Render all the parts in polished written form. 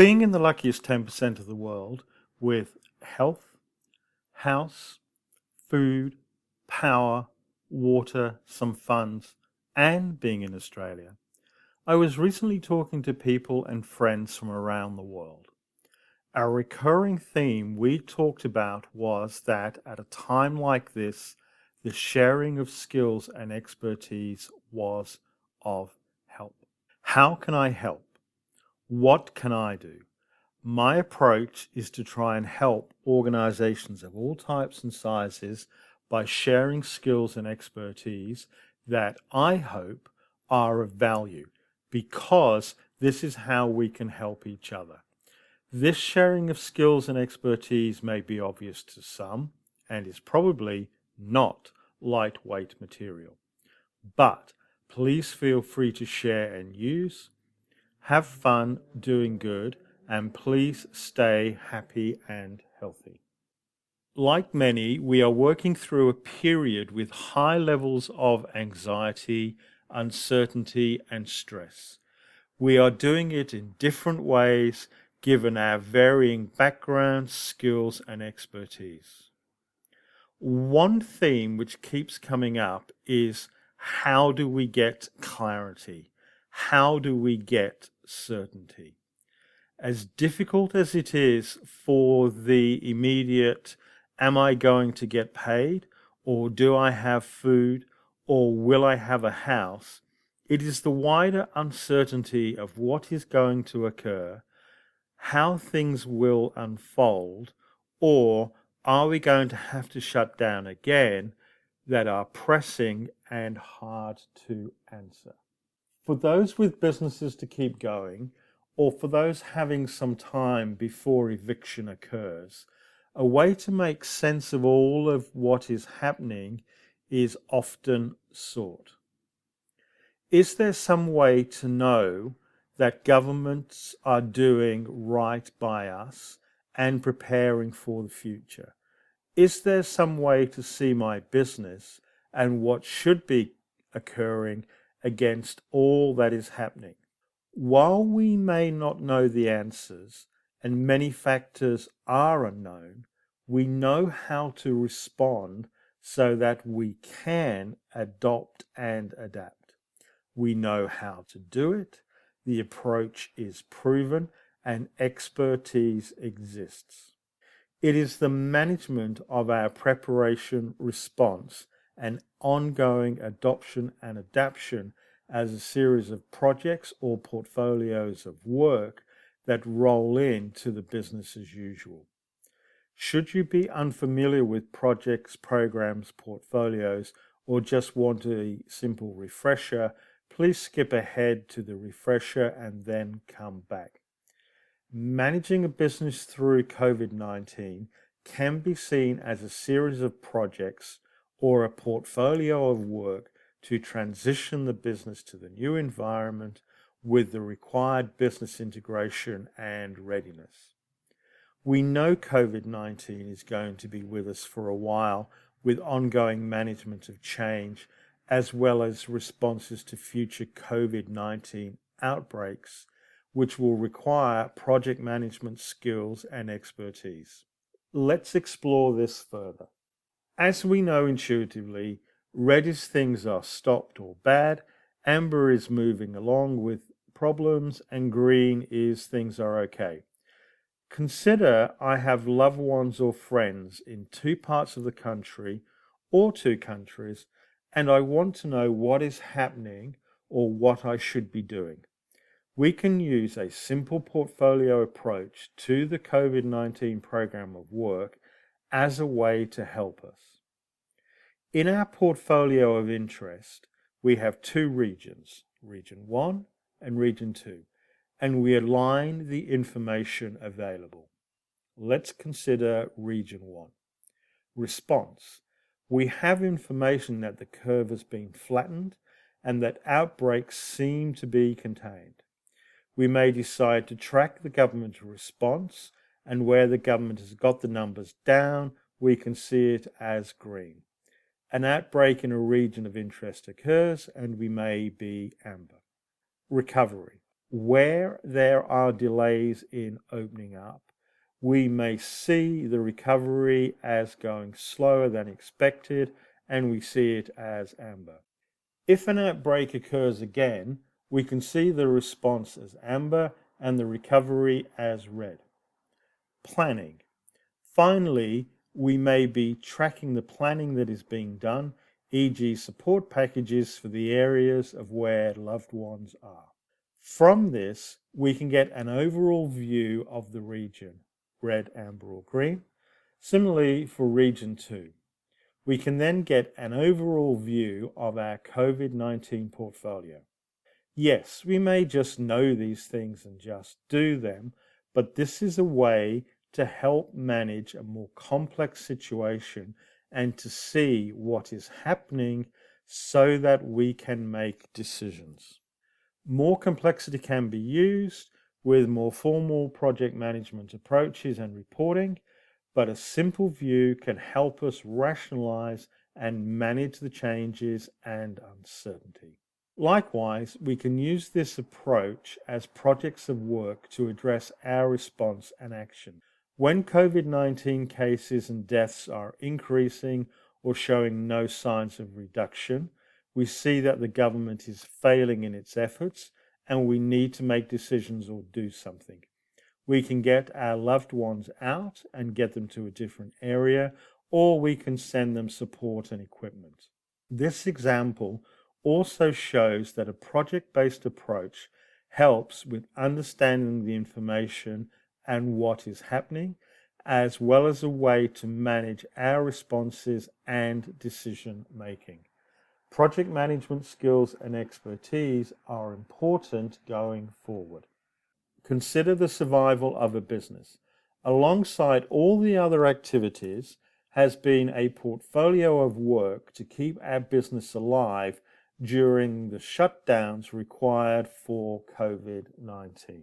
Being in the luckiest 10% of the world with health, house, food, power, water, some funds, and being in Australia, I was recently talking to people and friends from around the world. A recurring theme we talked about was that at a time like this, the sharing of skills and expertise was of help. How can I help? What can I do? My approach is to try and help organizations of all types and sizes by sharing skills and expertise that I hope are of value, because this is how we can help each other. This sharing of skills and expertise may be obvious to some and is probably not lightweight material. But please feel free to share and use. Have fun doing good, and please stay happy and healthy. Like many, we are working through a period with high levels of anxiety, uncertainty, and stress. We are doing it in different ways given our varying backgrounds, skills, and expertise. One theme which keeps coming up is, how do we get clarity? How do we get certainty? As difficult as it is for the immediate, am I going to get paid, or do I have food, or will I have a house? It is the wider uncertainty of what is going to occur, how things will unfold, or are we going to have to shut down again, that are pressing and hard to answer. For those with businesses to keep going, or for those having some time before eviction occurs, a way to make sense of all of what is happening is often sought. Is there some way to know that governments are doing right by us and preparing for the future? Is there some way to see my business and what should be occurring against all that is happening? While we may not know the answers, and many factors are unknown, we know how to respond so that we can adopt and adapt. We know how to do it, the approach is proven, and expertise exists. It is the management of our preparation, response, and ongoing adoption and adaption as a series of projects or portfolios of work that roll into the business as usual. Should you be unfamiliar with projects, programs, portfolios, or just want a simple refresher, please skip ahead to the refresher and then come back. Managing a business through COVID-19 can be seen as a series of projects or a portfolio of work to transition the business to the new environment with the required business integration and readiness. We know COVID-19 is going to be with us for a while, with ongoing management of change, as well as responses to future COVID-19 outbreaks, which will require project management skills and expertise. Let's explore this further. As we know intuitively, red is things are stopped or bad, amber is moving along with problems, and green is things are okay. Consider I have loved ones or friends in two parts of the country or two countries, and I want to know what is happening or what I should be doing. We can use a simple portfolio approach to the COVID-19 program of work as a way to help us. In our portfolio of interest, we have two regions, Region 1 and Region 2, and we align the information available. Let's consider Region 1. Response. We have information that the curve has been flattened and that outbreaks seem to be contained. We may decide to track the government's response, and where the government has got the numbers down, we can see it as green. An outbreak in a region of interest occurs, and we may be amber. Recovery. Where there are delays in opening up, we may see the recovery as going slower than expected, and we see it as amber. If an outbreak occurs again, we can see the response as amber and the recovery as red. Planning. Finally, we may be tracking the planning that is being done, e.g. support packages for the areas of where loved ones are. From this, we can get an overall view of the region, red, amber, or green. Similarly for region 2. We can then get an overall view of our COVID-19 portfolio. Yes, we may just know these things and just do them, but this is a way to help manage a more complex situation and to see what is happening so that we can make decisions. More complexity can be used with more formal project management approaches and reporting, but a simple view can help us rationalize and manage the changes and uncertainty. Likewise, we can use this approach as projects of work to address our response and action. When COVID-19 cases and deaths are increasing or showing no signs of reduction, we see that the government is failing in its efforts and we need to make decisions or do something. We can get our loved ones out and get them to a different area, or we can send them support and equipment. This example also shows that a project-based approach helps with understanding the information and what is happening, as well as a way to manage our responses and decision making. Project management skills and expertise are important going forward. Consider the survival of a business. Alongside all the other activities has been a portfolio of work to keep our business alive during the shutdowns required for COVID-19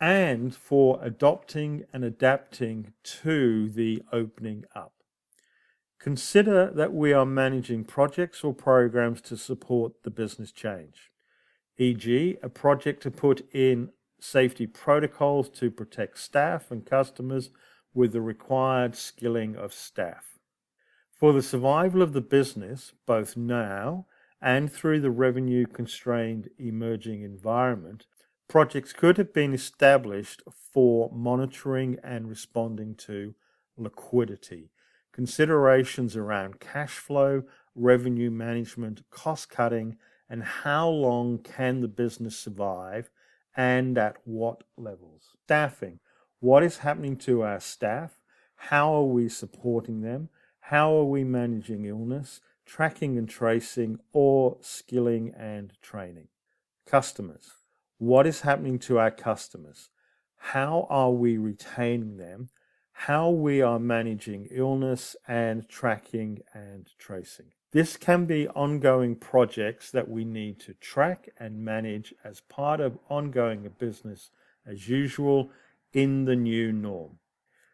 and for adopting and adapting to the opening up. Consider that we are managing projects or programs to support the business change, e.g. a project to put in safety protocols to protect staff and customers with the required skilling of staff. For the survival of the business, both now and through the revenue-constrained emerging environment, projects could have been established for monitoring and responding to liquidity, considerations around cash flow, revenue management, cost cutting, and how long can the business survive and at what levels. Staffing. What is happening to our staff? How are we supporting them? How are we managing illness, tracking and tracing, or skilling and training? Customers. What is happening to our customers? How are we retaining them? How we are managing illness and tracking and tracing. This can be ongoing projects that we need to track and manage as part of ongoing business as usual in the new norm.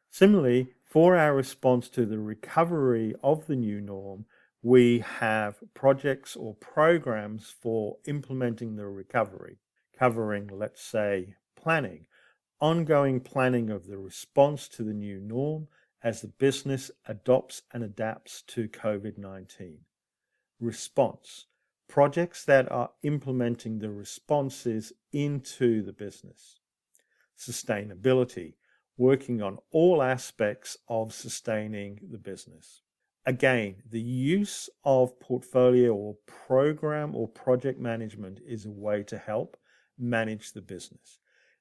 Similarly, for our response to the recovery of the new norm, we have projects or programs for implementing the recovery, covering, let's say, planning, ongoing planning of the response to the new norm as the business adopts and adapts to COVID-19. Response. Projects that are implementing the responses into the business. Sustainability. Working on all aspects of sustaining the business. Again, the use of portfolio or program or project management is a way to help manage the business.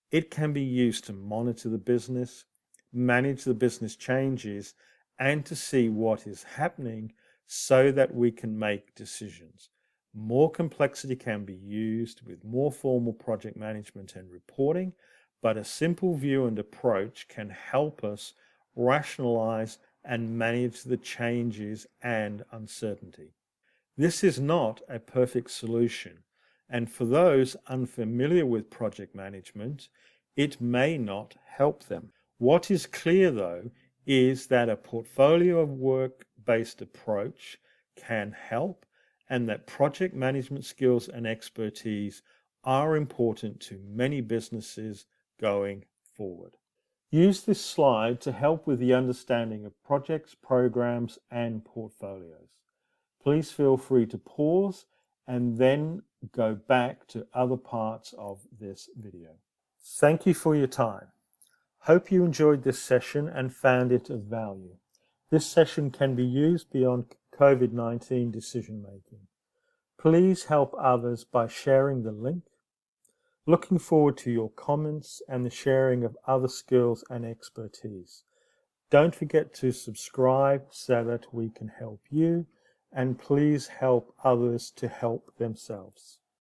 It can be used to monitor the business, manage the business changes, and to see what is happening so that we can make decisions. More complexity can be used with more formal project management and reporting, but a simple view and approach can help us rationalize and manage the changes and uncertainty. This is not a perfect solution, and for those unfamiliar with project management, it may not help them. What is clear, though, is that a portfolio of work-based approach can help, and that project management skills and expertise are important to many businesses going forward. Use this slide to help with the understanding of projects, programs, and portfolios. Please feel free to pause and then go back to other parts of this video. Thank you for your time. Hope you enjoyed this session and found it of value. This session can be used beyond COVID-19 decision making. Please help others by sharing the link. Looking forward to your comments and the sharing of other skills and expertise. Don't forget to subscribe so that we can help you, and please help others to help themselves.